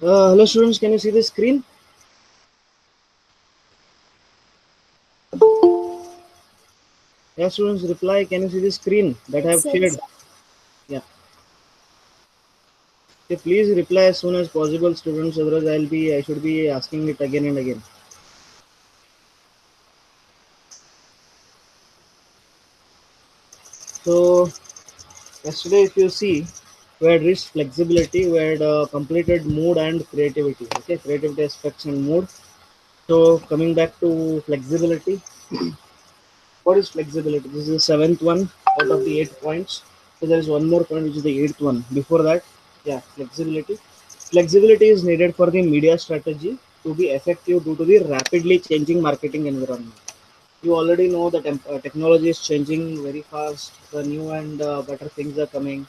Hello students, can you see the screen? Yeah, students, reply. Can you see the screen that I have shared? Yes, Yeah. Okay, please reply as soon as possible, students. Otherwise, I should be asking it again and again. So yesterday, if you see, we had reached flexibility. We had completed mood and creativity. Okay, creativity aspects and mood. So coming back to flexibility, what is flexibility? This is the seventh one out of the 8 points. So there is one more point, which is the eighth one. Before that, yeah, flexibility. Flexibility is needed for the media strategy to be effective due to the rapidly changing marketing environment. You already know that technology is changing very fast. The new and better things are coming.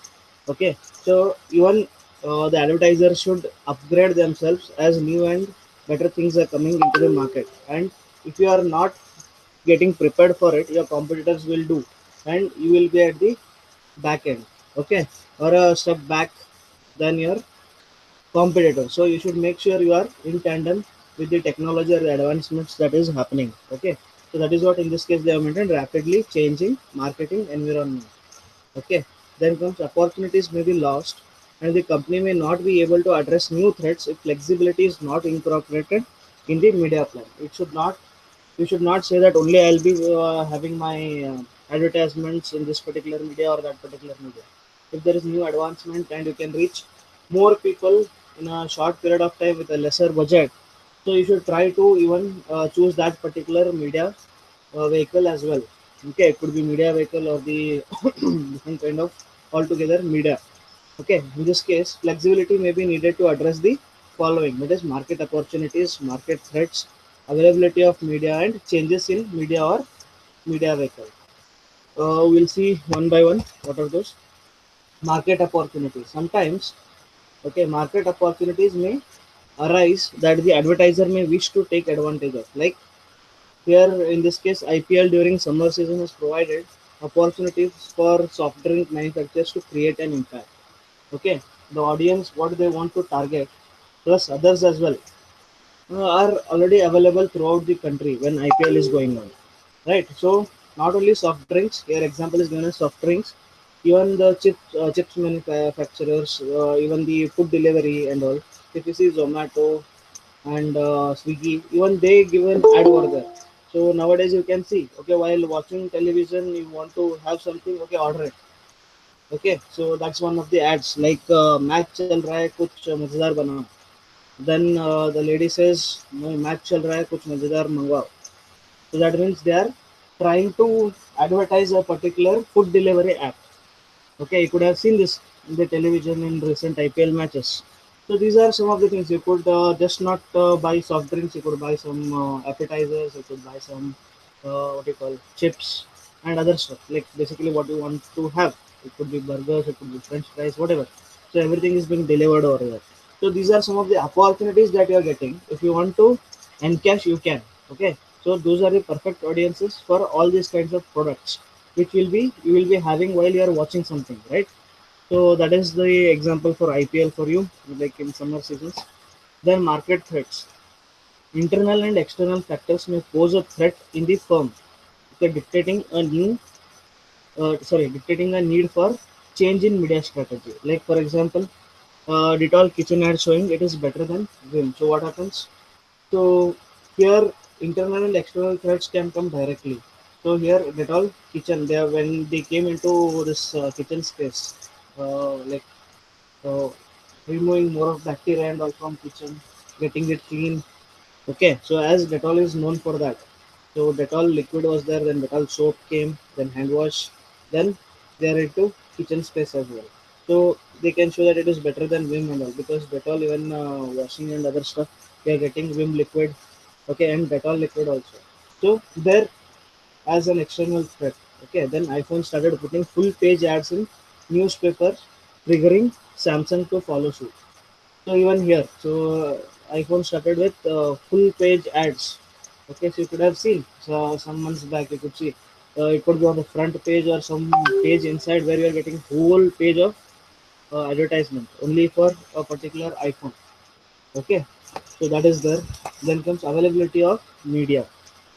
Okay, so even the advertisers should upgrade themselves as new and better things are coming into the market. And if you are not getting prepared for it, your competitors will do, and you will be at the back end. Okay, or a step back than your competitor. So you should make sure you are in tandem with the technology or the advancements that is happening. Okay, so that is what in this case they have maintained rapidly changing marketing environment. Okay, then comes opportunities may be lost, and the company may not be able to address new threats if flexibility is not incorporated in the media plan. It should not, you should not say that only I'll be having my advertisements in this particular media or that particular media. If there is new advancement and you can reach more people in a short period of time with a lesser budget, so you should try to even choose that particular media vehicle as well. Okay, it could be media vehicle or the different kind of altogether media. Okay, in this case, flexibility may be needed to address the following, that is market opportunities, market threats, availability of media, and changes in media or media vehicle. We'll see one by one what are those market opportunities. Sometimes, okay, market opportunities may arise that the advertiser may wish to take advantage of. Like here, in this case, IPL during summer season has provided opportunities for soft drink manufacturers to create an impact. Okay, the audience what they want to target plus others as well are already available throughout the country when IPL is going on, right? So not only soft drinks, here example is given as soft drinks, even the chips manufacturers, even the food delivery and all. If you see Zomato and Swiggy, even they give an ad over there. So nowadays you can see, okay, while watching television you want to have something, okay, order it. Okay, so that's one of the ads, like match चल रहा है कुछ मजेदार बनाओ. Then the lady says, "No, match चल रहा है कुछ मजेदार मंगवाओ." So that means they are trying to advertise a particular food delivery app. Okay, you could have seen this in the television in recent IPL matches. So these are some of the things you could just not buy soft drinks. You could buy some appetizers. You could buy some what you call chips and other stuff. Like basically what you want to have. It could be burgers. It could be French fries. Whatever. So everything is being delivered over there. So these are some of the opportunities that you are getting. If you want to encash, you can. Okay. So those are the perfect audiences for all these kinds of products, which will be you will be having while you are watching something, right? So that is the example for IPL for you, like in summer seasons. Then market threats. Internal and external factors may pose a threat in the firm, okay, dictating a need for change in media strategy. Like for example, Dettol kitchen ad showing it is better than Vim. So what happens? So here internal and external threats can come directly. So here Dettol kitchen, they when they came into this kitchen space, like uh, removing more of bacteria and all from kitchen, getting it clean. Okay, so as Dettol is known for that, so Dettol liquid was there, then Dettol soap came, then hand wash, then they are into kitchen space as well. So they can show that it is better than Vim and all, because Dettol even washing and other stuff, we are getting Vim liquid, okay, and Dettol liquid also. So there as an external threat. Okay, then iPhone started putting full page ads in newspapers, triggering Samsung to follow suit. So even here, so iPhone started with full page ads. Okay, so you could have seen, so some months back you could see it could be on the front page or some page inside where you are getting whole page of advertisement only for a particular iPhone. Okay, so that is there. Then comes availability of media.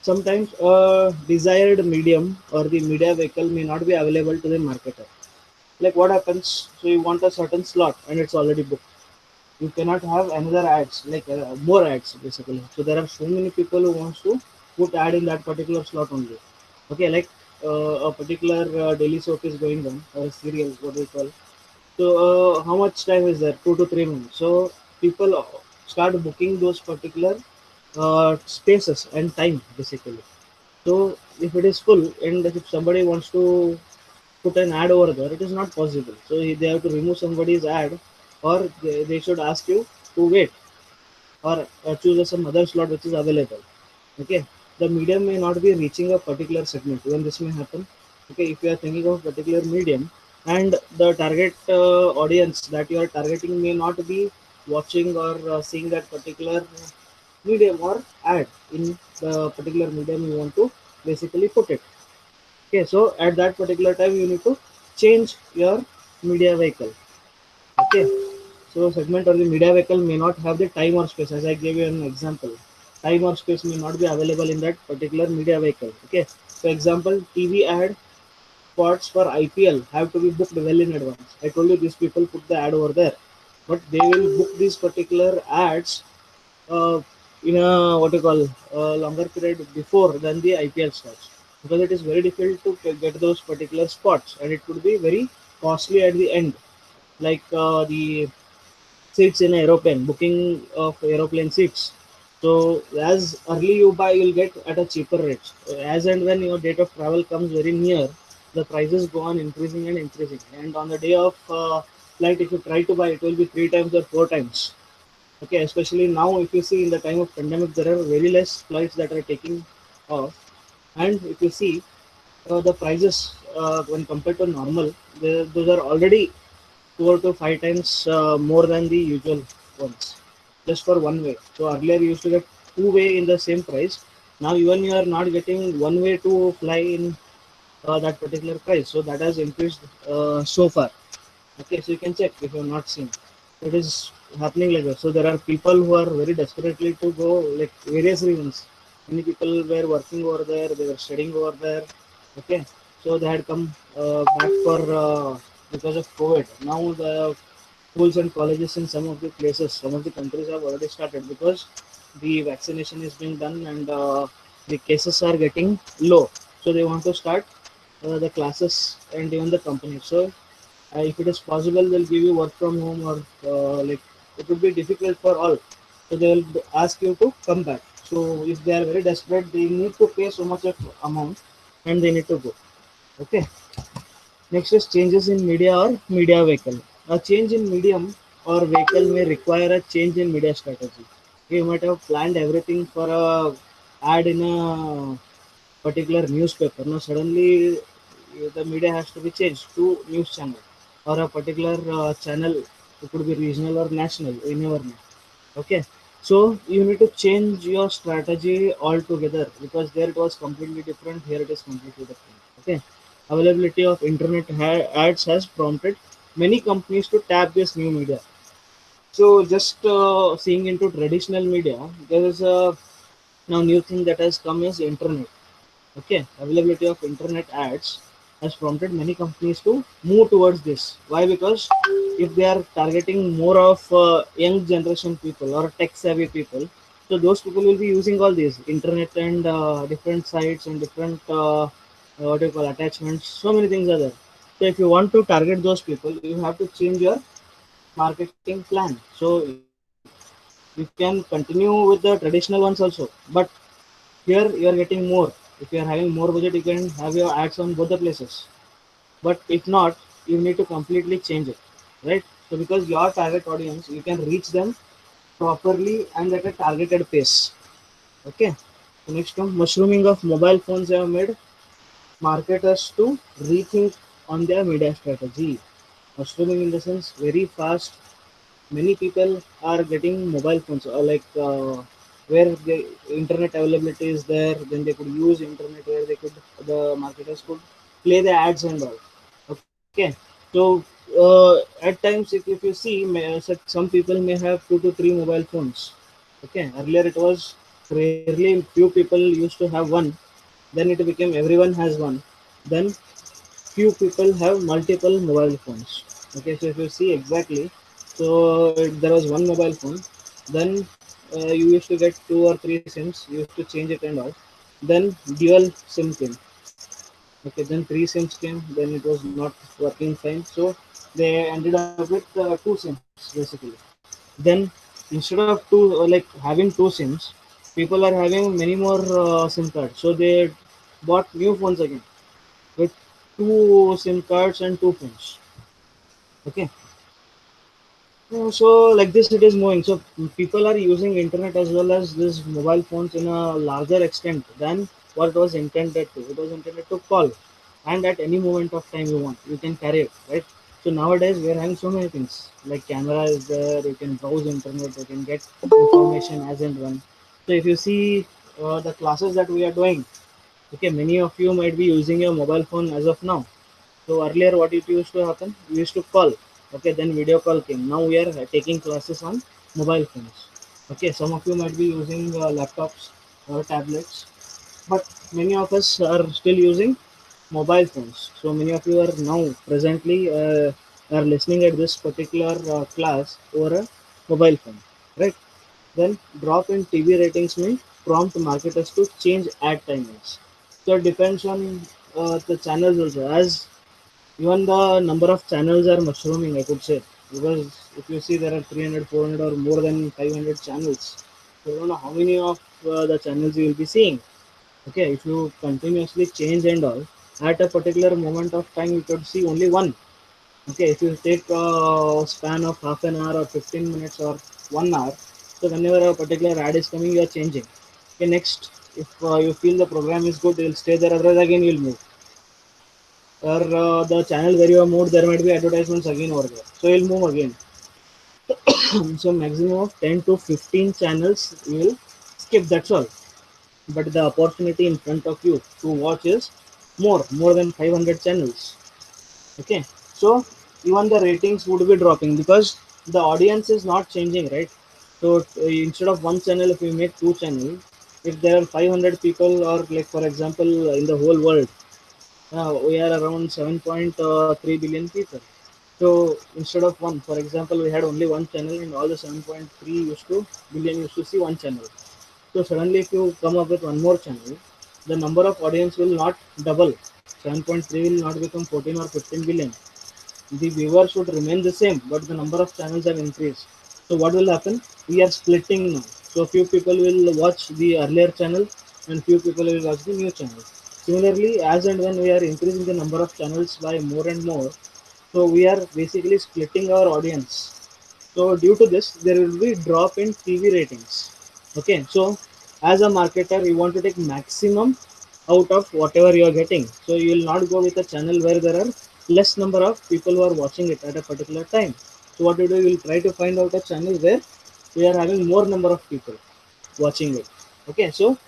Sometimes a desired medium or the media vehicle may not be available to the marketer. Like what happens, so you want a certain slot and it's already booked, you cannot have another ads, like more ads basically. So there are so many people who wants to put ad in that particular slot only. Okay, like a particular daily soap is going on, or a serial, what we call. So how much time is there? 2 to 3 minutes. So people start booking those particular spaces and time basically. So if it is full and if somebody wants to put an ad over there, it is not possible. So they have to remove somebody's ad, or they should ask you to wait, or choose some other slot which is available. Okay, the medium may not be reaching a particular segment. Even this may happen. Okay, if you are thinking of a particular medium and the target audience that you are targeting may not be watching or seeing that particular medium or ad in the particular medium you want to basically put it. Okay, so at that particular time you need to change your media vehicle. Okay, so segment or the media vehicle may not have the time or space. As I gave you an example, time or space may not be available in that particular media vehicle. Okay, for example, TV ad spots for IPL have to be booked well in advance. I told you these people put the ad over there, but they will book these particular ads uh, in a what you call longer period before than the IPL starts, because it is very difficult to get those particular spots and it could be very costly at the end. Like the seats in aeroplane, booking of aeroplane seats. So as early you buy, you'll get at a cheaper rate. As and when your date of travel comes very near, the prices go on increasing and increasing. And on the day of flight, if you try to buy, it will be 3 times or 4 times. Okay, especially now, if you see in the time of pandemic, there are very less flights that are taking off. And if you see the prices when compared to normal, those are already 4 to 5 times more than the usual ones, just for one way. So earlier you used to get two way in the same price. Now even you are not getting one way to fly in that particular price. So that has increased so far. Okay, so you can check if you have not seen. It is happening like that. So there are people who are very desperately to go, like various reasons. Many people were working over there, they were studying over there. Okay, so they had come back for because of COVID. Now the schools and colleges in some of the places, some of the countries have already started because the vaccination is being done and the cases are getting low. So they want to start the classes and even the company. So if it is possible, they'll give you work from home, or like it would be difficult for all. So they will ask you to come back. So if they are very desperate, they need to pay so much of amount and they need to go. Okay. Next is changes in media or media vehicle. A change in medium or vehicle may require a change in media strategy. You might have planned everything for a ad in a particular newspaper. Now suddenly the media has to be changed to news channel or a particular channel. It could be regional or national. You never know. Okay, so you need to change your strategy altogether, because there it was completely different. Here it is completely different. Okay, availability of internet ads has prompted many companies to tap this new media. So just seeing into traditional media, there is a now new thing that has come is internet. Okay, availability of internet ads has prompted many companies to move towards this. Why? Because if they are targeting more of young generation people or tech savvy people, so those people will be using all these internet and different sites and different what do you call attachments. So many things are there. So if you want to target those people, you have to change your marketing plan. So you can continue with the traditional ones also, but here you are getting more. If you are having more budget, you can have your ads on both the places. But if not, you need to completely change it, right? So because your target audience, you can reach them properly and at a targeted pace. Okay. So next one, mushrooming of mobile phones have made marketers to rethink on their media strategy. Mushrooming in the sense very fast, many people are getting mobile phones like where the internet availability is there, then they could use internet, where they could, the marketers could play the ads and all. Okay, so at times, if you see, some people may have 2 to 3 mobile phones. Okay, earlier it was rarely few people used to have one. Then it became everyone has one. Then few people have multiple mobile phones. Okay, so if you see exactly, so there was one mobile phone. Then you used to get 2 or 3 SIMs. You used to change it and all. Then dual SIM came. Okay, then 3 SIMs came. Then it was not working fine. So they ended up with 2 SIMs basically. Then instead of like having 2 SIMs, people are having many more SIM cards. So they bought new phones again with 2 SIM cards and 2 phones. Okay, so like this it is moving. So people are using internet as well as this mobile phones in a larger extent than what it was intended to. It was intended to call, and at any moment of time you want, you can carry it, right? So nowadays we are having so many things like camera is there. You can browse internet. You can get information as and when. So if you see the classes that we are doing, okay, many of you might be using your mobile phone as of now. So earlier, what it used to happen? We used to call. Okay, then video call came. Now we are taking classes on mobile phones. Okay, some of you might be using laptops or tablets, but many of us are still using mobile phones. So many of you are now presently are listening at this particular class over a mobile phone, right? Then drop in TV ratings may prompt marketers to change ad timings. So it depends on the channels also. As even the number of channels are mushrooming, I could say, because if you see there are 300, 400, or more than 500 channels. So you don't know how many of the channels you will be seeing. Okay, if you continuously change and all, at a particular moment of time, you could see only one. Okay, if you take a span of half an hour or 15 minutes or 1 hour, so whenever a particular ad is coming, you are changing. Okay, next, if you feel the program is good, you'll stay there. Otherwise, again you'll move. Or the channel where you are moved, there might be advertisements again over there. So you'll move again. So maximum of 10 to 15 channels you will skip. That's all. But the opportunity in front of you to watch is more than 500 channels. Okay, so even the ratings would be dropping because the audience is not changing, right? So instead of one channel, if we make 2 channels, if there are 500 people, or like for example in the whole world, we are around 7.3 billion people. So instead of one, for example, we had only one channel and all the 7.3 used to billion used to see one channel. So suddenly, if you come up with one more channel, the number of audience will not double. 7.3 will not become 14 or 15 billion. The viewers should remain the same, but the number of channels have increased. So what will happen? We are splitting now. So few people will watch the earlier channel and few people will watch the new channel. Similarly, as and when we are increasing the number of channels by more and more, so we are basically splitting our audience. So due to this, there will be drop in TV ratings. Okay, so as a marketer, you want to take maximum out of whatever you are getting. So you will not go with a channel where there are less number of people who are watching it at a particular time. So what you do, you will try to find out a channel where we are having more number of people watching it. Okay, so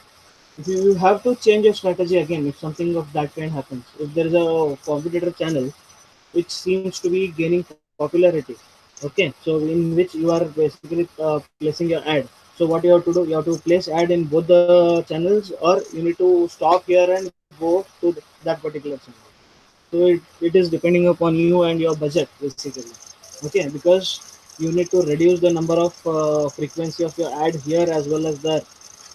if you have to change your strategy again if something of that kind happens. If there is a competitor channel which seems to be gaining popularity, okay, so in which you are basically placing your ad. So what you have to do, you have to place ad in both the channels, or you need to stop here and go to that particular channel. So it is depending upon you and your budget basically. Okay, because you need to reduce the number of frequency of your ad here as well as there.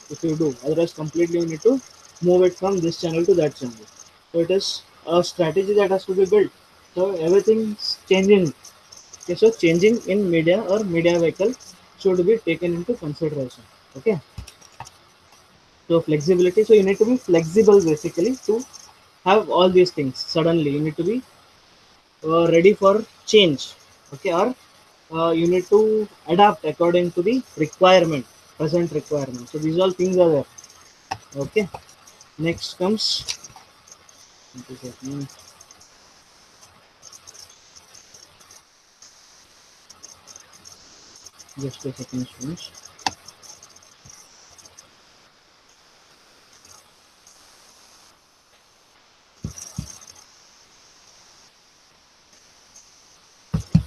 If you do, otherwise completely you need to move it from this channel to that channel. So it is a strategy that has to be built. So everything's changing. Okay, so changing in media or media vehicle should be taken into consideration. Okay, so flexibility. So you need to be flexible basically to have all these things. Suddenly, you need to be ready for change. Okay, or you need to adapt according to the requirement, present requirement. So these all things are there. Okay, next comes. Just a second, students.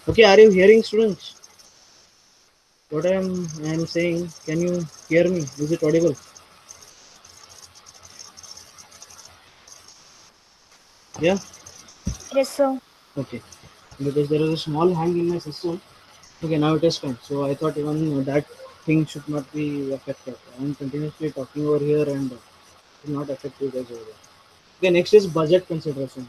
Okay, are you hearing, students? What I am saying? Can you hear me? Is it audible? Yeah. Yes, sir. Okay. Because there is a small hang in my system. Okay, now it is fine. So I thought even that thing should not be affected. I am continuously talking over here and it will not affect you guys over there. Okay, next is budget considerations.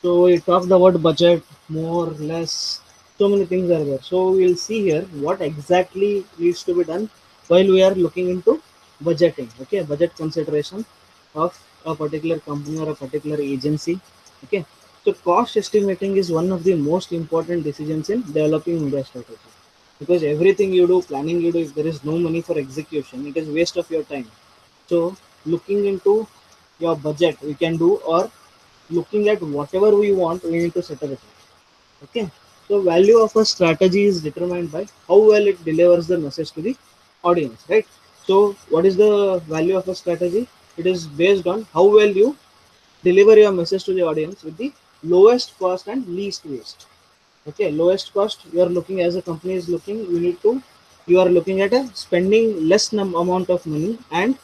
So we talked about budget, more, less, so many things are there. So we'll see here what exactly needs to be done while we are looking into budgeting. Okay, budget consideration of a particular company or a particular agency. Okay, so cost estimating is one of the most important decisions in developing media strategy, because everything you do, planning you do, if there is no money for execution, it is waste of your time. So looking into your budget we can do, or looking at whatever we want, we need to settle it. Okay. So value of a strategy is determined by how well it delivers the message to the audience, right? So what is the value of a strategy? It is based on how well you deliver your message to the audience with the lowest cost and least waste. Okay, lowest cost, you are looking, as a company is looking, you are looking at a spending less amount of money, and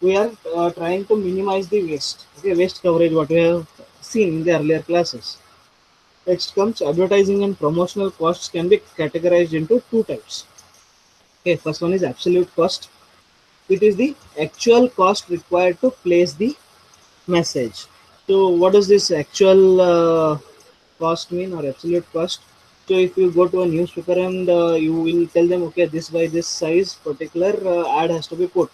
we are trying to minimize the waste. Okay, waste coverage, what we have seen in the earlier classes. Next comes advertising and promotional costs can be categorized into two types. Okay, first one is absolute cost. It is the actual cost required to place the message. So what does this actual cost mean, or absolute cost? So if you go to a newspaper and you will tell them, okay, this by this size particular ad has to be put.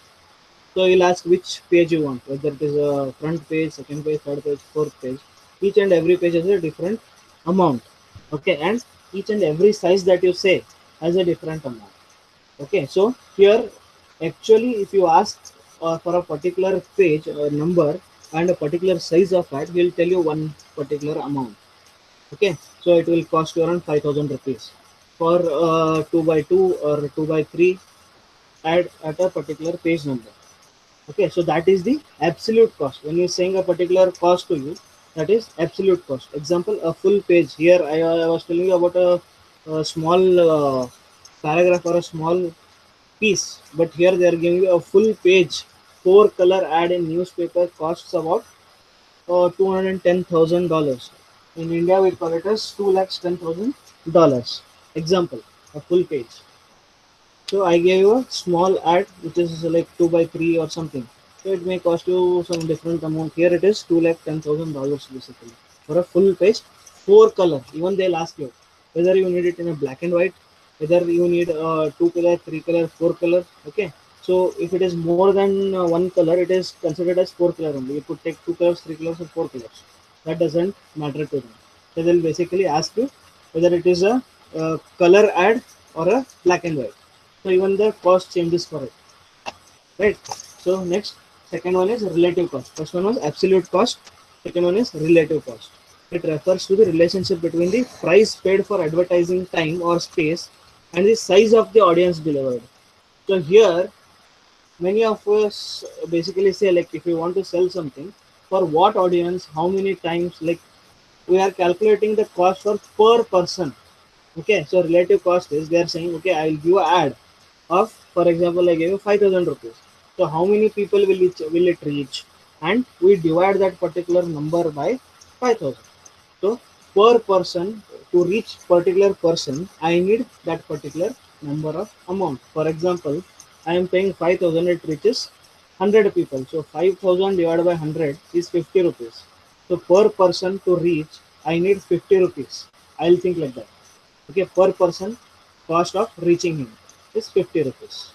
So you'll ask which page you want, whether it is a front page, second page, third page, fourth page. Each and every page has a different amount. Okay, and each and every size that you say has a different amount. Okay, so here actually if you ask for a particular page or number and a particular size of ad, he'll tell you one particular amount. Okay, so it will cost you around 5,000 rupees for 2 by 2 or 2 by 3 ad at a particular page number. Okay, so that is the absolute cost. When you're saying a particular cost to you, that is absolute cost. Example, a full page. Here I was telling you about a small paragraph or a small piece, but here they are giving you a full page, four color ad in newspaper costs about $210,000. In India, we call it as $210,000. Example, a full page. So I gave you a small ad which is like 2 by 3 or something. So it may cost you some different amount. Here it is $210,000 basically for a full page, four color. Even they'll ask you whether you need it in a black and white, whether you need two color, three color, four color. Okay. So if it is more than one color, it is considered as four color only. You could take two colors, three colors, or four colors. That doesn't matter to them. So they'll basically ask you whether it is a color ad or a black and white. So even the cost changes for it, right? So next, second one is relative cost. First one was absolute cost. Second one is relative cost. It refers to the relationship between the price paid for advertising time or space and the size of the audience delivered. So here, many of us basically say, like, if you want to sell something, for what audience, how many times, like, we are calculating the cost for per person. Okay, so relative cost is, they are saying, okay, I'll give an ad of, for example, I gave you 5,000 rupees. So how many people will it reach? And we divide that particular number by 5,000. So per person, to reach particular person, I need that particular number of amount. For example, I am paying 5,000, it reaches 100 people. So 5,000 divided by 100 is 50 rupees. So per person to reach, I need 50 rupees. I'll think like that. Okay, per person cost of reaching him is 50 rupees.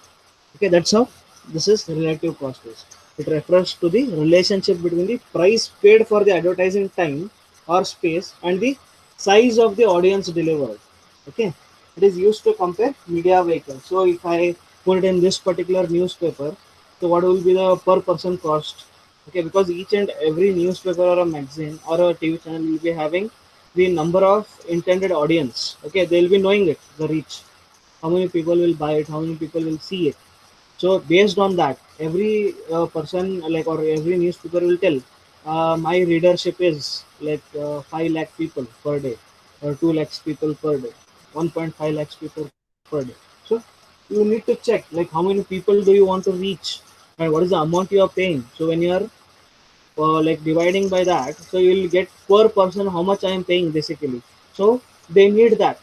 Okay, that's how this is relative cost is. It refers to the relationship between the price paid for the advertising time or space and the size of the audience delivered. Okay, it is used to compare media vehicles. So if I put it in this particular newspaper, so what will be the per person cost? Okay, because each and every newspaper or a magazine or a TV channel will be having the number of intended audience. Okay, they'll be knowing it, the reach, how many people will buy it, how many people will see it. So based on that, every person, like, or every newspaper will tell, my readership is like 5 lakh people per day or 2 lakhs people per day. 1.5 lakhs people per day. So you need to check like how many people do you want to reach and what is the amount you are paying. So when you are like dividing by that, so you will get per person how much I am paying basically. So they need that.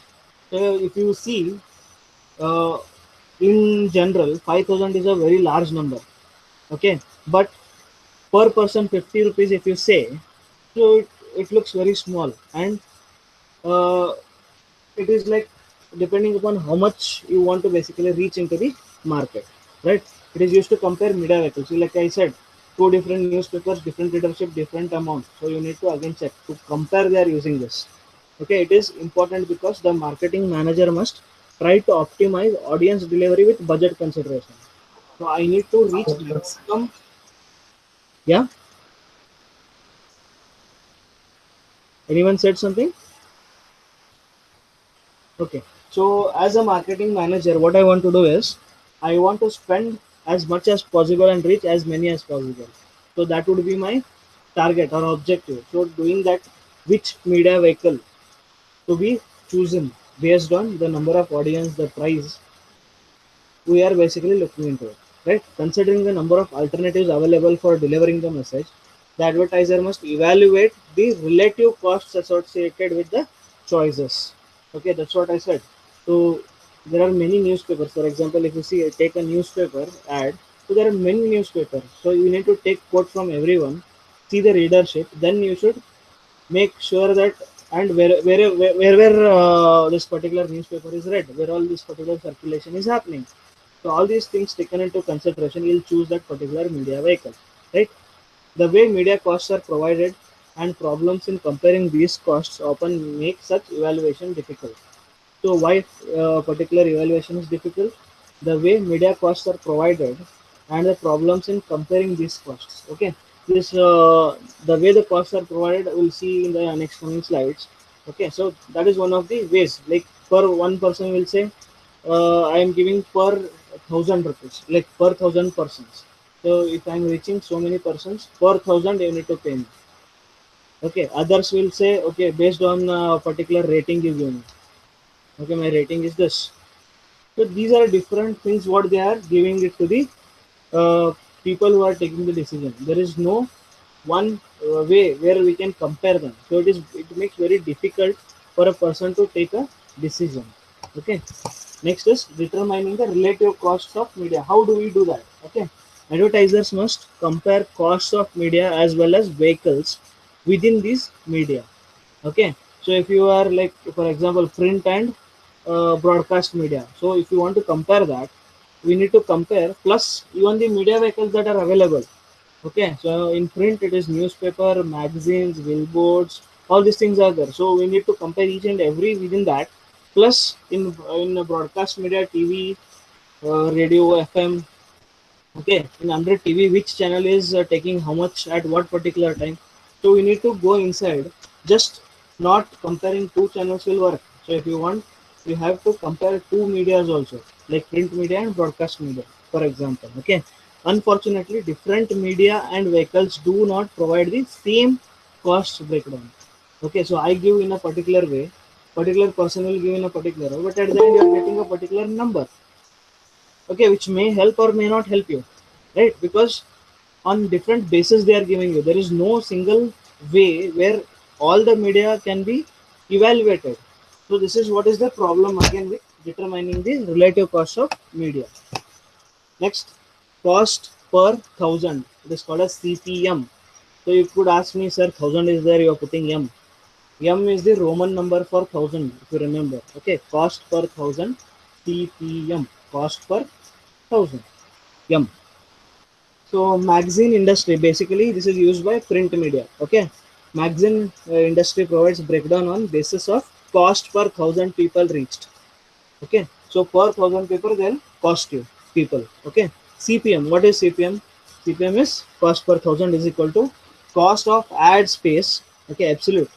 So if you see, uh, in general, 5,000 is a very large number. Okay, but per person 50 rupees if you say, so it looks very small, and uh, it is like depending upon how much you want to basically reach into the market, right? It is used to compare media vehicles. So like I said, two different newspapers, different readership, different amount. So you need to again check to compare they are using this. Okay, it is important because the marketing manager must try to optimize audience delivery with budget consideration. So I need to reach Yes. maximum. Yeah, anyone said something? Okay. So as a marketing manager, what I want to do is I want to spend as much as possible and reach as many as possible. So that would be my target or objective. So doing that, which media vehicle to be chosen based on the number of audience, the price, we are basically looking into it, right? Considering the number of alternatives available for delivering the message, the advertiser must evaluate the relative costs associated with the choices. Okay, that's what I said. So there are many newspapers. For example, if you see, take a newspaper ad. So there are many newspapers. So you need to take quote from everyone, see the readership, then you should make sure that and wherever this particular newspaper is read, where all this particular circulation is happening, so all these things taken into consideration, you'll choose that particular media vehicle, right? The way media costs are provided and problems in comparing these costs often make such evaluation difficult. So why particular evaluation is difficult? The way media costs are provided and the problems in comparing these costs. Okay, this the way the costs are provided we'll see in the next coming slides. Okay, so that is one of the ways. Like per one person will say, I am giving per 1,000 rupees, like per 1,000 persons. So if I am reaching so many persons per thousand, you need to pay me. Okay, others will say, okay, based on particular rating you give me. Okay, my rating is this. So these are different things what they are giving it to the people who are taking the decision. There is no one way where we can compare them. So it makes very difficult for a person to take a decision. Okay. Next is determining the relative costs of media. How do we do that? Okay. Advertisers must compare costs of media as well as vehicles within these media. Okay, so if you are like for example print and broadcast media, so if you want to compare that, we need to compare plus even the media vehicles that are available. Okay, so in print it is newspaper, magazines, billboards, all these things are there. So we need to compare each and every within that. Plus in broadcast media, TV, radio, FM. Okay, in under TV, which channel is taking how much at what particular time. So we need to go inside. Just not comparing two channels will work. So if you want, you have to compare two medias also, like print media and broadcast media, for example. Okay. Unfortunately, different media and vehicles do not provide the same cost breakdown. Okay, so I give in a particular way, particular person will give in a particular way, but at the end you are getting a particular number. Okay, which may help or may not help you, right? Because on different basis they are giving you, there is no single way where all the media can be evaluated. So this is what is the problem again with determining the relative cost of media. Next, cost per thousand, it is called as CPM. So you could ask me, sir, thousand is there, you are putting m is the roman number for thousand, if you remember. Okay, cost per thousand, CPM, cost per thousand, m. So magazine industry, basically this is used by print media. Okay, magazine industry provides breakdown on basis of cost per thousand people reached. Okay, so per thousand people they'll cost you people. Okay, CPM, what is CPM? CPM is cost per thousand is equal to cost of ad space. Okay, absolute.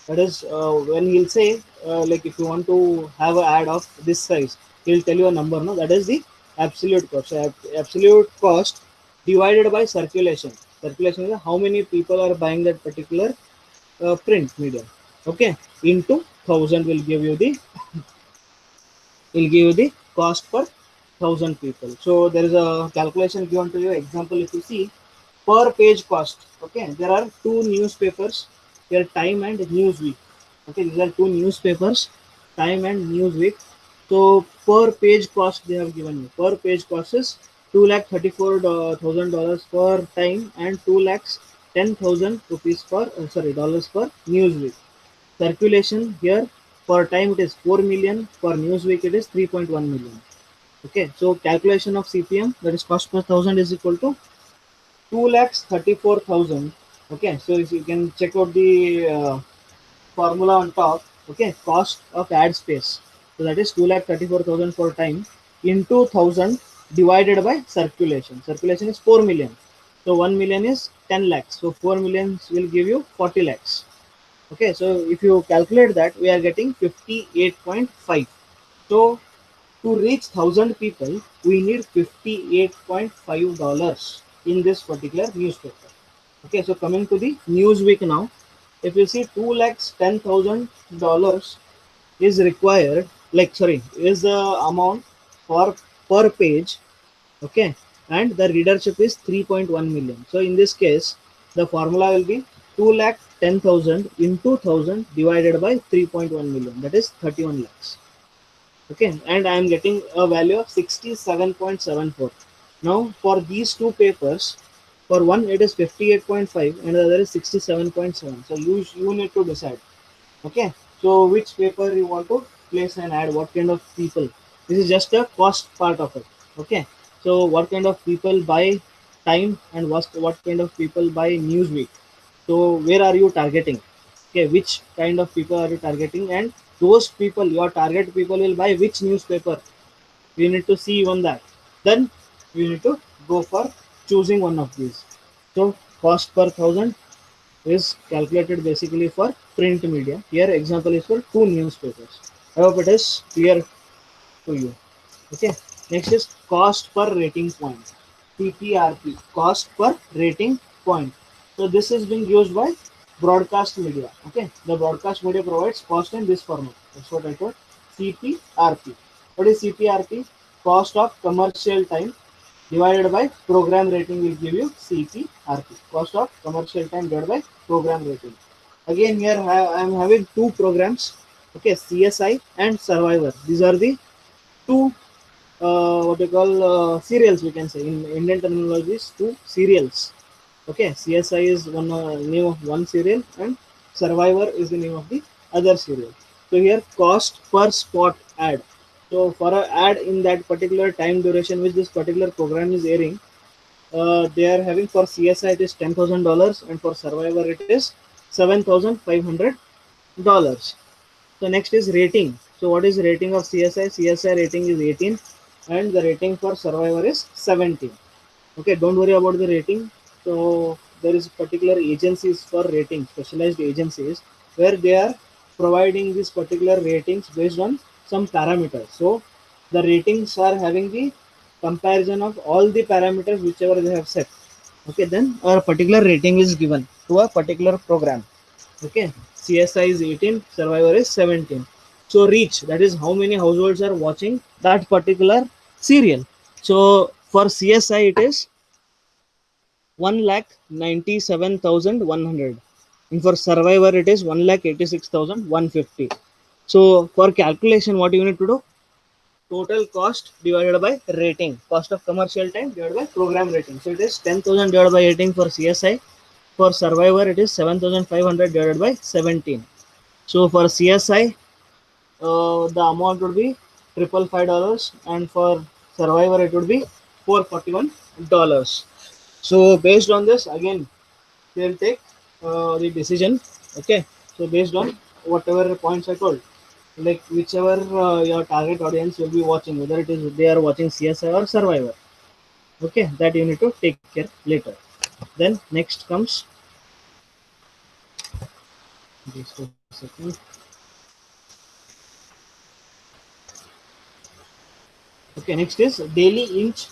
That is when he'll say like if you want to have an ad of this size, he'll tell you a number. No, that is the absolute cost. So absolute cost divided by circulation. Circulation is how many people are buying that particular print media. Okay, into thousand will give you the will give you the cost per 1000 people. So there is a calculation given to you. Example, if you see per page cost, okay, there are two newspapers here, Time and Newsweek. Okay, these are two newspapers, Time and Newsweek. So per page cost they have given you. Per page cost is $2,34,000 for Time and 2,10,000 rupees for dollars for Newsweek. Circulation here for Time it is 4 million, for Newsweek it is 3.1 million. Okay, so calculation of CPM, that is cost per thousand, is equal to 2,34,000. Okay, so if you can check out the formula on top. Okay, cost of ad space, so that is 2,34,000 for Time into 1000 divided by circulation. Circulation is 4 million, so 1 million is 10 lakhs, so 4 millions will give you 40 lakhs. Okay, so if you calculate that, we are getting 58.5. So to reach 1000 people, we need $58.5 in this particular newspaper. Okay, so coming to the Newsweek now, if you see $2,10,000 is required, is the amount for per page. Okay, and the readership is 3.1 million. So in this case, the formula will be 2,10,000 into 1000 divided by 3.1 million, that is 31 lakhs. Okay, and I am getting a value of 67.74. Now for these two papers, for one it is 58.5 and the other is 67.7. So you need to decide. Okay, so which paper you want to place an ad, what kind of people. This is just a cost part of it. Okay, so what kind of people buy Time and what kind of people buy Newsweek. So where are you targeting? Okay, which kind of people are you targeting, and those people, your target people, will buy which newspaper. We need to see on that. Then we need to go for choosing one of these. So cost per thousand is calculated basically for print media. Here example is for two newspapers. I hope it is clear to you. Okay. Next is cost per rating point. CPRP. Cost per rating point. So this is being used by broadcast media. Okay. The broadcast media provides cost in this format. That's what I told. CPRP. What is CPRP? Cost of commercial time divided by program rating will give you CPRP. Cost of commercial time divided by program rating. Again, here I am having two programs. Okay, CSI and Survivor. These are the two what we call serials, we can say in Indian terminologies, two serials. Okay, CSI is one name of one serial and Survivor is the name of the other serial. So here cost per spot ad. So for an ad in that particular time duration which this particular program is airing, they are having for CSI it is $10,000 and for Survivor it is $7,500. So next is rating. So what is rating of CSI? CSI rating is 18 and the rating for Survivor is 17. Okay, don't worry about the rating. So there is particular agencies for rating, specialized agencies where they are providing these particular ratings based on some parameters. So the ratings are having the comparison of all the parameters whichever they have set. Okay, then a particular rating is given to a particular program. Okay, CSI is 18, Survivor is 17. So reach, that is how many households are watching that particular serial. So for CSI it is 1,97,100, and for Survivor it is 1,86,150. So for calculation, what you need to do? Total cost divided by rating, cost of commercial time divided by program rating. So it is 10,000 divided by 18 for CSI. For Survivor it is 7,500 divided by 17. So for CSI, the amount would be $555, and for Survivor it would be $441. So based on this, again they'll take the decision. Okay, so based on whatever points I told, like whichever your target audience will be watching, whether it is they are watching CSI or Survivor. Okay, that you need to take care later. Then next comes, just a second. Okay, next is daily inch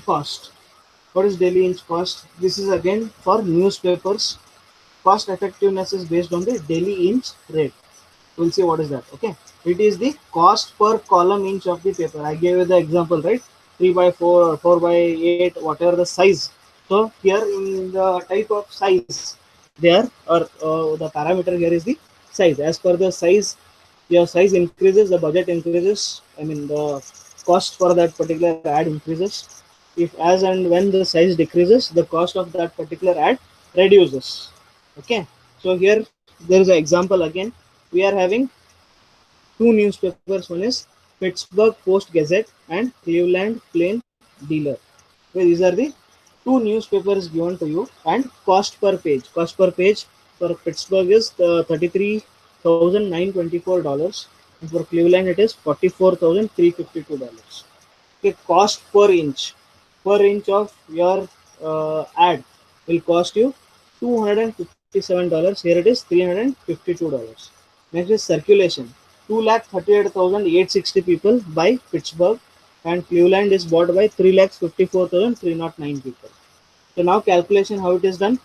cost. What is daily inch cost? This is again for newspapers. Cost effectiveness is based on the daily inch rate. We'll see what is that. Okay, it is the cost per column inch of the paper. I gave you the example, right? 3 by 4 or 4 by 8, whatever the size. So here in the type of size, there or the parameter here is the size. As per the size, your size increases, the budget increases. I mean the cost for that particular ad increases. If as and when the size decreases, the cost of that particular ad reduces. Okay, so here there is an example again. We are having two newspapers. One is Pittsburgh Post Gazette and Cleveland Plain Dealer. Okay, these are the two newspapers given to you, and cost per page. Cost per page for Pittsburgh is $33,924, and for Cleveland it is $44,352. Okay, cost per inch of your ad will cost you $257. Here it is $352. Next is circulation. 2,38,860 people by Pittsburgh, and Cleveland is bought by 3,54,309 people. So now calculation how it is done.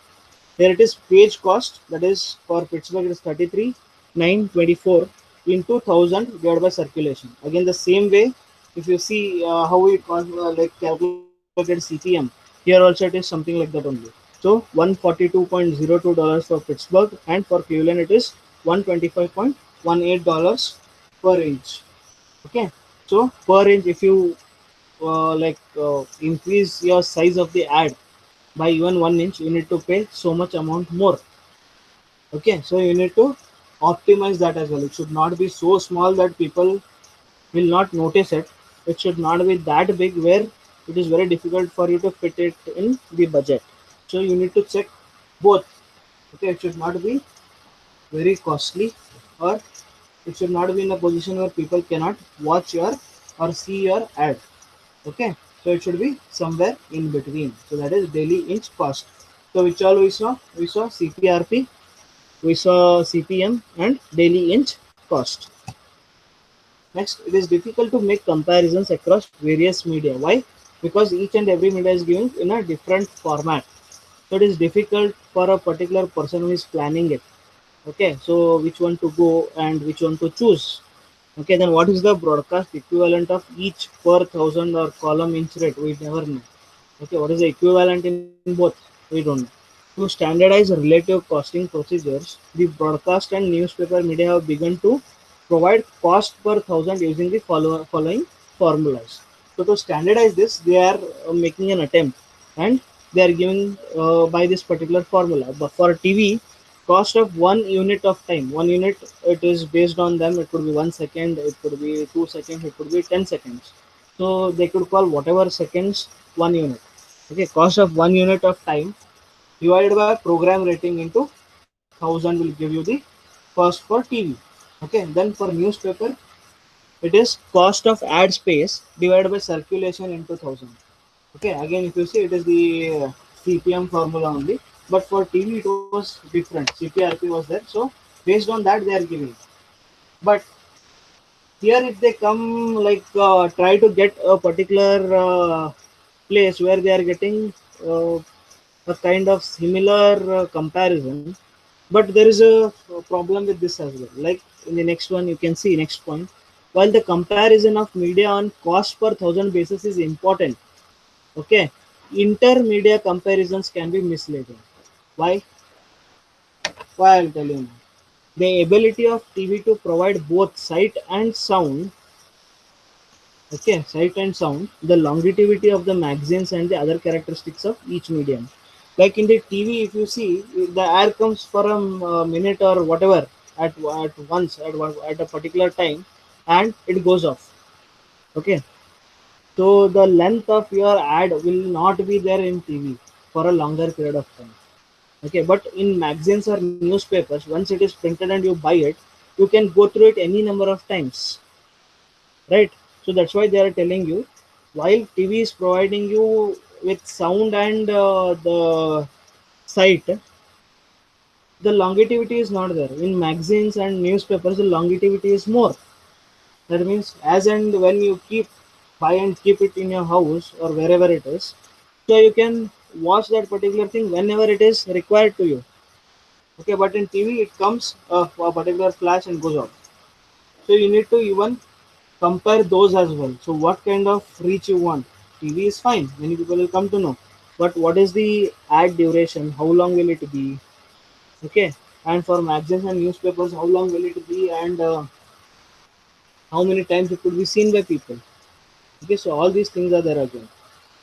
Here it is page cost, that is for Pittsburgh it is 33,924 into 1000 divided by circulation. Again the same way, if you see how we like calculate CPM, here also it is something like that only. So $142.02 for Pittsburgh, and for Cleveland it is $125.18 per inch. Okay, so per inch, if you increase your size of the ad by even 1 inch, you need to pay so much amount more. Okay, so you need to optimize that as well. It should not be so small that people will not notice it. It should not be that big where it is very difficult for you to fit it in the budget. So you need to check both. Okay, it should not be very costly, or it should not be in a position where people cannot watch your or see your ad. Okay, so it should be somewhere in between. So that is daily inch cost. So which all we saw? We saw CPRP, we saw CPM, and daily inch cost. Next, it is difficult to make comparisons across various media. Why? Because each and every media is given in a different format. So it is difficult for a particular person who is planning it. Okay, so which one to go and which one to choose. Okay, then what is the broadcast equivalent of each per thousand or column inch rate? We never know. Okay, what is the equivalent in both? We don't know. To standardize relative costing procedures, the broadcast and newspaper media have begun to provide cost per thousand using the following formulas. So to standardize this, they are making an attempt, and they are giving by this particular formula. But for TV, cost of 1 unit of time, 1 unit, it is based on them. It could be 1 second, it could be 2 seconds, it could be 10 seconds. So they could call whatever seconds 1 unit. Okay, cost of 1 unit of time divided by program rating into 1000 will give you the cost for TV. Okay, then for newspaper, it is cost of ad space divided by circulation into 1000. Okay, again if you see, it is the CPM formula only, but for TV it was different. CPRP was there, so based on that they are giving. But here if they come like try to get a particular place where they are getting a kind of similar comparison, but there is a problem with this as well. Like in the next one, you can see next point. While the comparison of media on cost per thousand basis is important, okay, intermedia comparisons can be misleading. Why? Why I'll tell you now. The ability of TV to provide both sight and sound, okay, sight and sound, the longevity of the magazines and the other characteristics of each medium. Like in the TV, if you see, the ad comes for a minute or whatever at once at a particular time, and it goes off. Okay, so the length of your ad will not be there in TV for a longer period of time. Okay, but in magazines or newspapers, once it is printed and you buy it, you can go through it any number of times, right? So that's why they are telling you, while TV is providing you with sound and the sight, the longevity is not there. In magazines and newspapers, the longevity is more. That means as and when you buy and keep it in your house or wherever it is, so you can watch that particular thing whenever it is required to you. Okay, but in TV it comes a particular flash and goes off. So you need to even compare those as well. So what kind of reach you want? TV is fine, many people will come to know, but what is the ad duration? How long will it be? Okay, and for magazines and newspapers, how long will it be, and how many times it could be seen by people? Okay, so all these things are there again.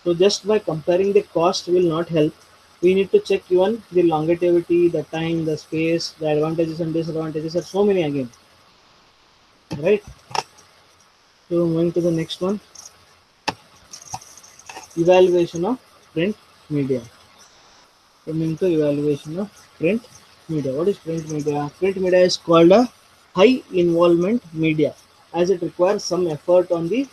So just by comparing the cost will not help. We need to check even the longevity, the time, the space, the advantages and disadvantages are so many again, right? So moving to the next one, evaluation of print media. Coming to evaluation of print media. What is print media? Print media is called a high involvement media as it requires some effort on the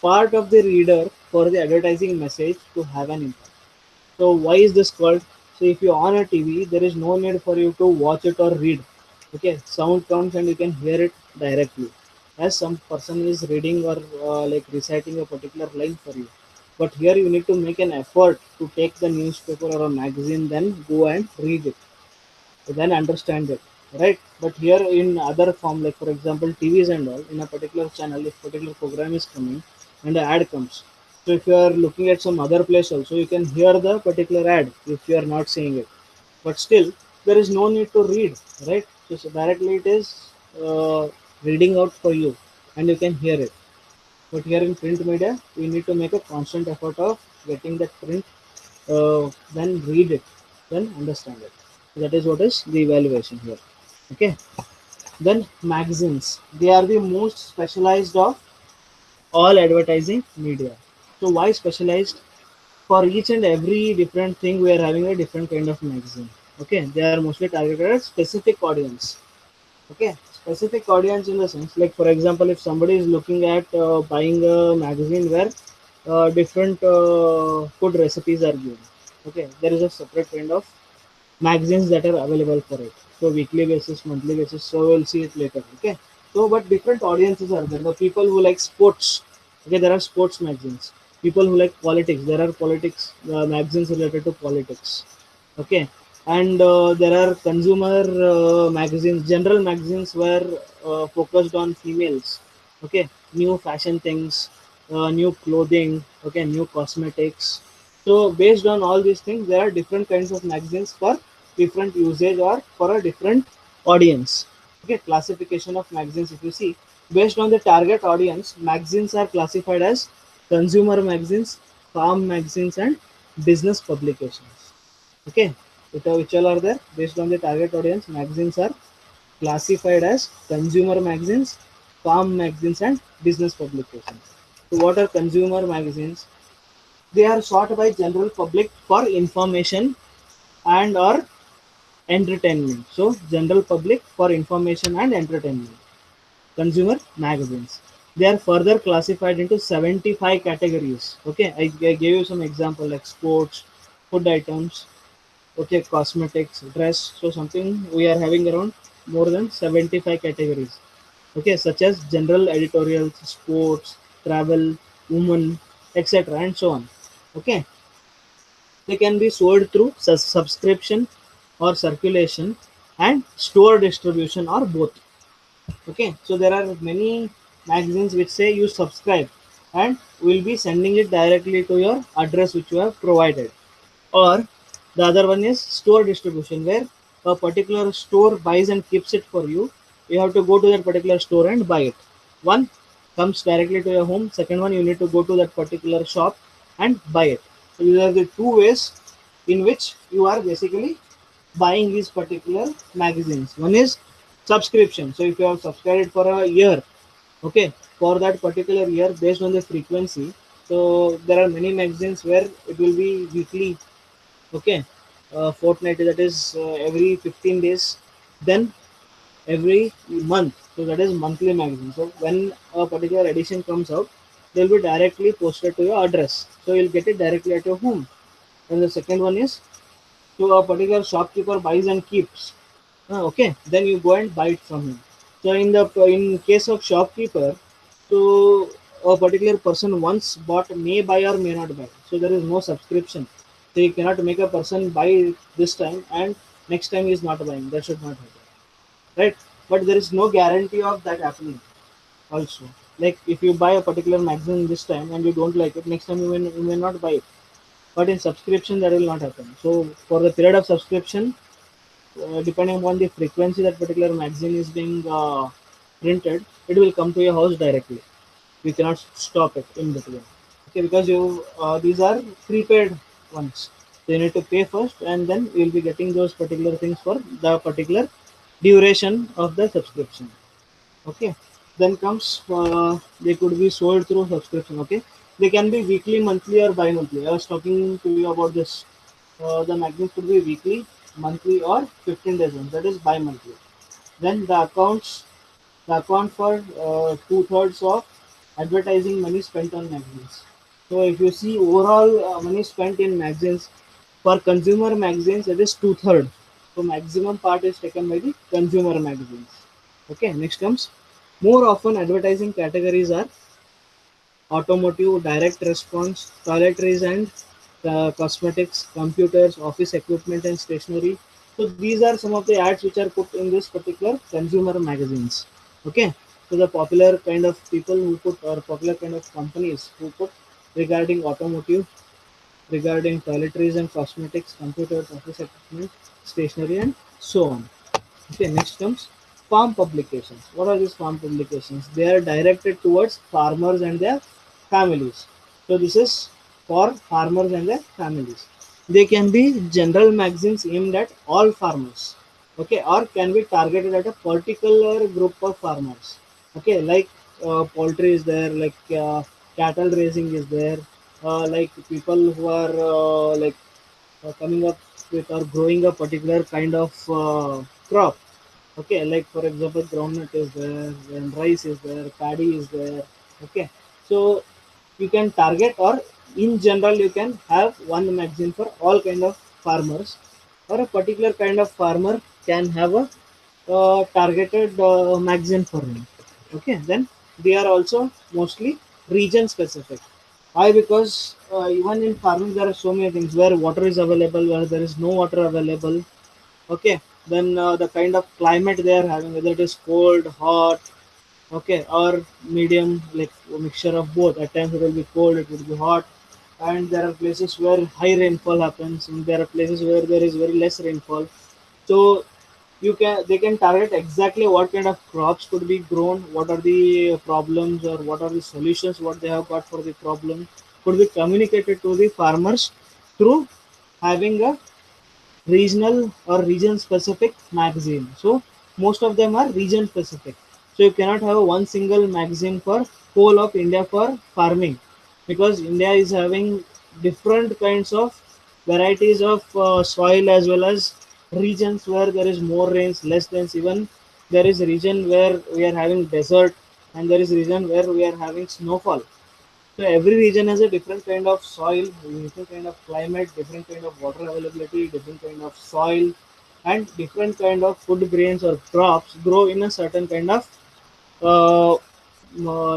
part of the reader for the advertising message to have an impact. So why is this called? So if you on a TV, there is no need for you to watch it or read. Okay, sound comes and you can hear it directly, as some person is reading or like reciting a particular line for you. But here you need to make an effort to take the newspaper or a magazine, then go and read it, then understand it, right? But here in other form, like for example TVs and all, in a particular channel, if particular program is coming and the ad comes, so if you are looking at some other place also, you can hear the particular ad if you are not seeing it, but still there is no need to read, right? So directly it is reading out for you and you can hear it. But here in print media we need to make a constant effort of getting that print, then read it, then understand it. That is what is the evaluation here. Okay, then magazines, they are the most specialized of all advertising media. So why specialized? For each and every different thing we are having a different kind of magazine. Okay, they are mostly targeted at specific audience. Okay, specific audience in the sense, like for example if somebody is looking at buying a magazine where different food recipes are given. Okay, there is a separate kind of magazines that are available for it. So weekly basis, monthly basis. So we'll see it later. Okay. So but different audiences are there. The people who like sports. Okay, there are sports magazines. People who like politics. There are politics magazines related to politics. Okay, and there are consumer magazines, general magazines where focused on females. Okay, new fashion things, new clothing. Okay, new cosmetics. So based on all these things, there are different kinds of magazines for different usage or for a different audience. Okay, classification of magazines, if you see, based on the target audience, magazines are classified as consumer magazines, farm magazines, and business publications. Okay, which all are there based on the target audience. Magazines are classified as consumer magazines, farm magazines, and business publications. So what are consumer magazines? They are sought by general public for information and or entertainment. So general public for information and entertainment. Consumer magazines. They are further classified into 75 categories. Okay, I gave you some example like sports, food items, okay, cosmetics, dress. So something we are having around more than 75 categories. Okay, such as general editorials, sports, travel, women, etc. and so on. Okay, they can be sold through subscription or circulation and store distribution or both. Okay, so there are many magazines which say you subscribe and will be sending it directly to your address which you have provided. Or the other one is store distribution, where a particular store buys and keeps it for you. You have to go to that particular store and buy it. One comes directly to your home. Second one, you need to go to that particular shop and buy it. So these are the two ways in which you are basically buying these particular magazines. One is subscription. So if you have subscribed for a year, okay, for that particular year based on the frequency. So there are many magazines where it will be weekly, okay, fortnightly, that is every 15 days, then every month, so that is monthly magazine. So when a particular edition comes out, they'll be directly posted to your address, so you'll get it directly at your home. And the second one is, so a particular shopkeeper buys and keeps, okay, then you go and buy it from him. So in case of shopkeeper, so a particular person once bought may buy or may not buy. So there is no subscription. So you cannot make a person buy this time and next time he is not buying. That should not happen, right? But there is no guarantee of that happening. also. Like if you buy a particular magazine this time and you don't like it, next time you may not buy it. But in subscription, that will not happen. So for the period of subscription, depending upon the frequency that particular magazine is being printed, it will come to your house directly. You cannot stop it in between. Okay, because you these are prepaid ones. So you need to pay first, and then you will be getting those particular things for the particular duration of the subscription. Okay, then comes they could be sold through subscription. Okay, they can be weekly, monthly, or bi-monthly. I was talking to you about this. The magazines could be weekly, monthly, or 15 days once. That is bi-monthly. Then the account for two-thirds of advertising money spent on magazines. So if you see overall money spent in magazines, for consumer magazines, it is two-third. So maximum part is taken by the consumer magazines. Okay, next comes more often advertising categories are automotive, direct response, toiletries and cosmetics, computers, office equipment and stationery. So these are some of the ads which are put in this particular consumer magazines. Okay, so the popular kind of people who put or popular kind of companies who put regarding automotive, regarding toiletries and cosmetics, computers, office equipment, stationery and so on. Okay, next comes farm publications. What are these farm publications? They are directed towards farmers and their families. So this is for farmers and their families. They can be general magazines aimed at all farmers. Okay, or can be targeted at a particular group of farmers. Okay, like poultry is there, like cattle raising is there, like people who are coming up with or growing a particular kind of crop. Okay, like for example, groundnut is there, then rice is there, paddy is there. Okay, so you can target or in general you can have one magazine for all kind of farmers, or a particular kind of farmer can have a targeted magazine for him. Okay, then they are also mostly region specific. Why? Because even in farming there are so many things where water is available, where there is no water available. Okay, then the kind of climate they are having, whether it is cold, hot, okay, or medium, like a mixture of both. At times it will be cold, it will be hot, and there are places where high rainfall happens, and there are places where there is very less rainfall. So they can target exactly what kind of crops could be grown, what are the problems or what are the solutions what they have got for the problem, could be communicated to the farmers through having a regional or region specific magazine. So most of them are region specific. So you cannot have one single magazine for whole of India for farming, because India is having different kinds of varieties of soil, as well as regions where there is more rains, less rains. Even there is a region where we are having desert, and there is a region where we are having snowfall. So every region has a different kind of soil, different kind of climate, different kind of water availability, different kind of soil, and different kind of food grains or crops grow in a certain kind of uh,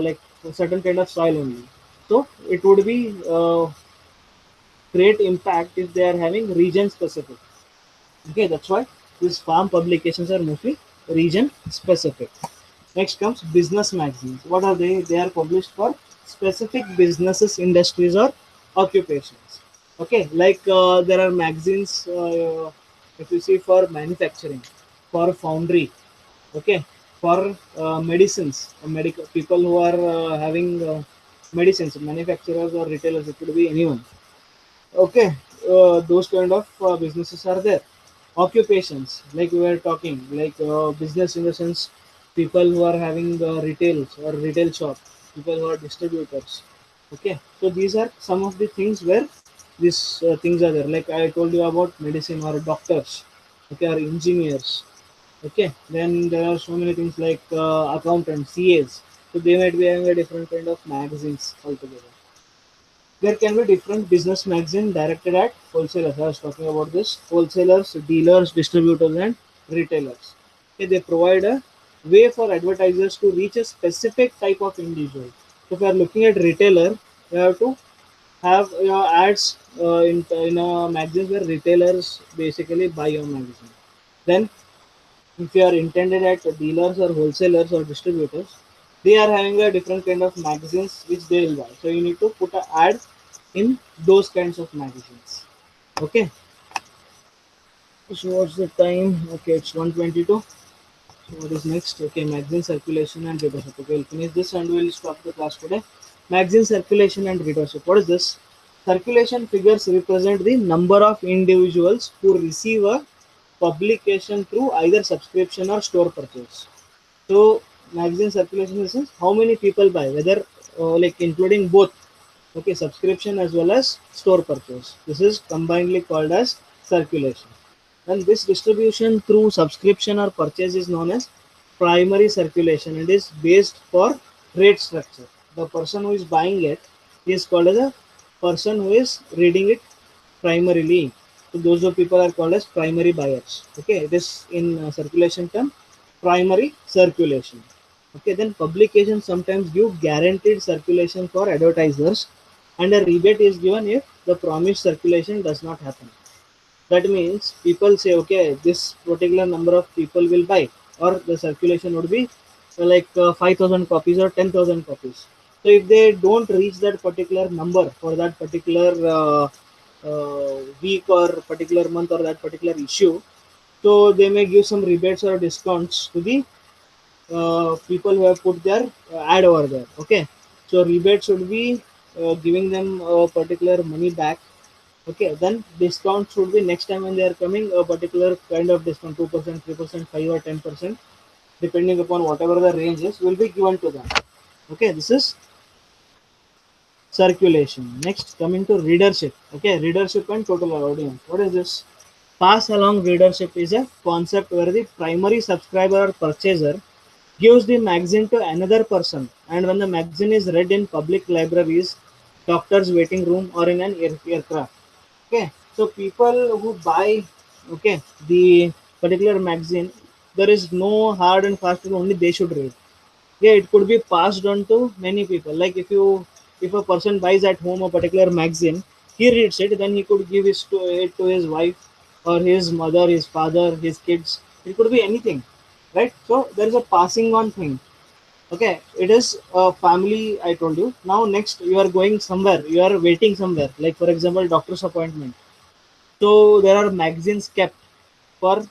like a certain kind of soil only. So it would be great impact if they are having region specific. Okay, that's why these farm publications are mostly region specific. Next comes business magazines. What are they? They are published for specific businesses, industries, or occupations. Okay, like there are magazines, if you see, for manufacturing, for foundry, okay, for medicines, medical people who are having medicines, manufacturers or retailers, it could be anyone. Okay, those kind of businesses are there. Occupations, like we were talking, like business in the sense, people who are having retails or retail shop, people who are distributors. Okay, so these are some of the things where these things are there. Like I told you about medicine or doctors, okay, or engineers. Okay, then there are so many things like accountants, CAs. So they might be having a different kind of magazines altogether. There can be different business magazine directed at wholesalers. I was talking about this. Wholesalers, dealers, distributors, and retailers. Okay, they provide a way for advertisers to reach a specific type of individual. So if you are looking at retailer, you have to have your ads in a magazine where retailers basically buy your magazine. Then if you are intended at dealers or wholesalers or distributors, they are having a different kind of magazines which they will buy. So you need to put an ad in those kinds of magazines. Okay. So what's the time? Okay, it's 1:22. So what is next? Okay, magazine circulation and readership. Okay, we'll finish this and we'll stop the class today. Magazine circulation and readership. What is this? Circulation figures represent the number of individuals who receive a publication through either subscription or store purchase. So magazine circulation is how many people buy, whether like including both, okay, subscription as well as store purchase. This is combinedly called as circulation. And this distribution through subscription or purchase is known as primary circulation. It is based for rate structure. The person who is buying it is called as a person who is reading it primarily. So those of people are called as primary buyers. Okay, it is in circulation term primary circulation. Okay, then publication sometimes give guaranteed circulation for advertisers, and a rebate is given if the promised circulation does not happen. That means people say, okay, this particular number of people will buy, or the circulation would be 5,000 copies or 10,000 copies. So if they don't reach that particular number for that particular week or particular month or that particular issue, so they may give some rebates or discounts to the people who have put their ad over there. Okay, so rebate should be giving them a particular money back. Okay, then discount should be next time when they are coming a particular kind of discount, 2%, 3%, 5 or 10%, depending upon whatever the range is, will be given to them. Okay, this is circulation. Next, coming to readership. Okay, readership and total audience. What is this? Pass along readership is a concept where the primary subscriber or purchaser gives the magazine to another person, and when the magazine is read in public libraries, doctor's waiting room, or in an aircraft. Okay, so people who buy, okay, the particular magazine, there is no hard and fast rule, only they should read. Yeah, it could be passed on to many people. Like if a person buys at home a particular magazine, he reads it, then he could give it to his wife or his mother, his father, his kids. It could be anything, right? So there is a passing on thing. Okay, it is a family. I told you. Now next, you are going somewhere, you are waiting somewhere, like for example doctor's appointment. So there are magazines kept for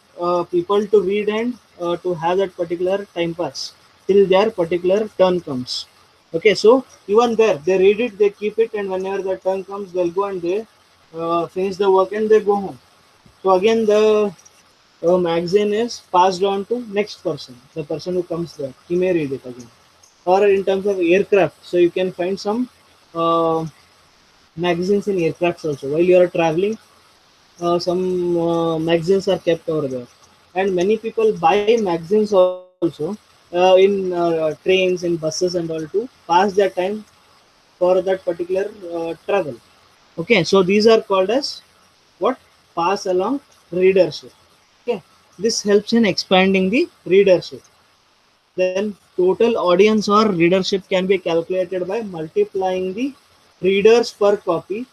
people to read and to have that particular time pass till their particular turn comes. Okay, so even there they read it, they keep it, and whenever the turn comes, they'll go and they finish the work and they go home. So again, the magazine is passed on to next person, the person who comes there. He may read it again. Or in terms of aircraft, so you can find some magazines in aircrafts also. While you are traveling, some magazines are kept over there, and many people buy magazines also in trains, in buses and all, to pass their time for that particular travel. Okay, so these are called as what? Pass along readership. Okay, this helps in expanding the readership. Then total audience or readership can be calculated by multiplying the readers per copy.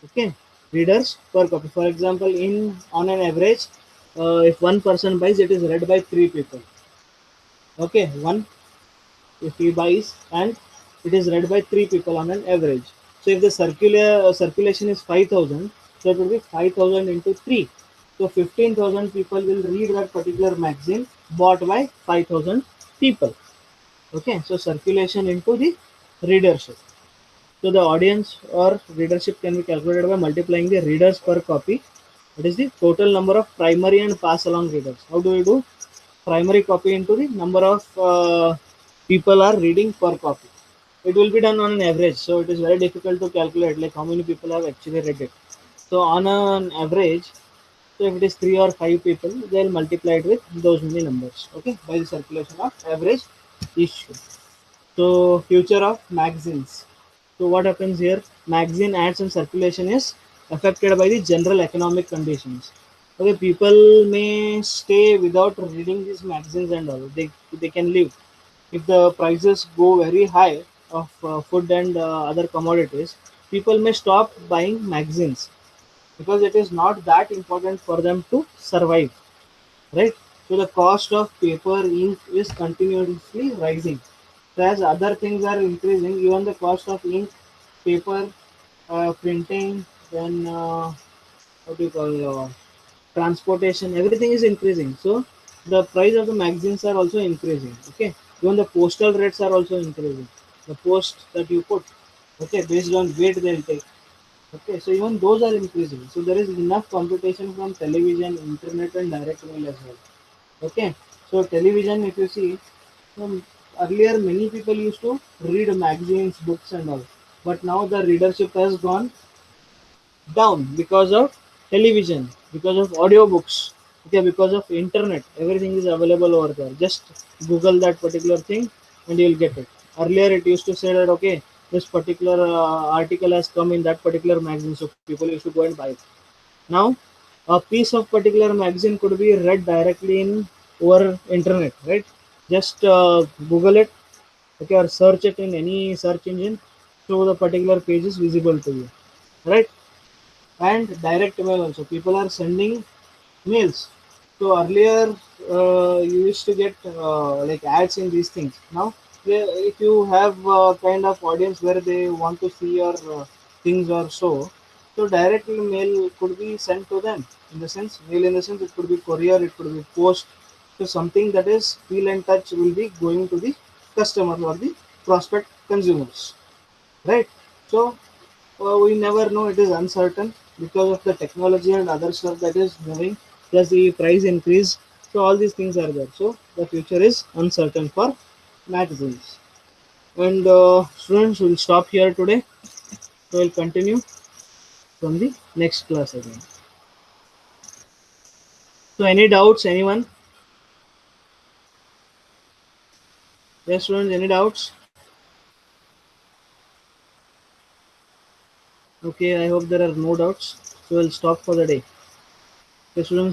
Okay, readers per copy. For example, in on an average, if one person buys, it is read by three people. Okay, one, if he buys, and it is read by three people on an average. So if the circulation is 5,000, so it will be 5,000 into three. So 15,000 people will read that particular magazine bought by 5,000 people. Okay, so circulation into the readership. So the audience or readership can be calculated by multiplying the readers per copy. That is the total number of primary and pass along readers. How do we do? Primary copy into the number of people are reading per copy. It will be done on an average. So it is very difficult to calculate like how many people have actually read it. So on an average, so if it is three or five people, they'll multiply it with those many numbers. Okay, by the circulation of average issue. So future of magazines. So what happens here? Magazine ads and circulation is affected by the general economic conditions. Okay, people may stay without reading these magazines and all. They can live. If the prices go very high of food and other commodities, people may stop buying magazines because it is not that important for them to survive, right? So the cost of paper ink is continuously rising. So as other things are increasing, even the cost of ink, paper, printing, then what do you call transportation, everything is increasing. So the price of the magazines are also increasing. Okay, even the postal rates are also increasing. The post that you put, okay, based on weight they'll take. Okay, so even those are increasing. So there is enough competition from television, internet, and direct mail as well. Okay, so television, if you see, earlier many people used to read magazines, books, and all, but now the readership has gone down because of television, because of audiobooks, okay, because of internet. Everything is available over there. Just Google that particular thing, and you'll get it. Earlier, it used to say that okay, this particular article has come in that particular magazine, so people used to go and buy it. Now, a piece of particular magazine could be read directly in over internet, right? Just Google it, okay, or search it in any search engine, so the particular page is visible to you, right? And direct mail also. People are sending mails. So earlier, you used to get like ads in these things. Now, if you have kind of audience where they want to see your things or so direct mail could be sent to them. In the sense, mail in the sense it could be courier, it could be post. So something that is feel and touch will be going to the customer or the prospect consumers, right? So we never know, it is uncertain because of the technology and other stuff that is moving, plus the price increase. So all these things are there. So the future is uncertain for magazines. And students will stop here today. So we'll continue from the next class again. So any doubts, anyone? Yes, students, any doubts? Okay, I hope there are no doubts. So we'll stop for the day. Okay, students.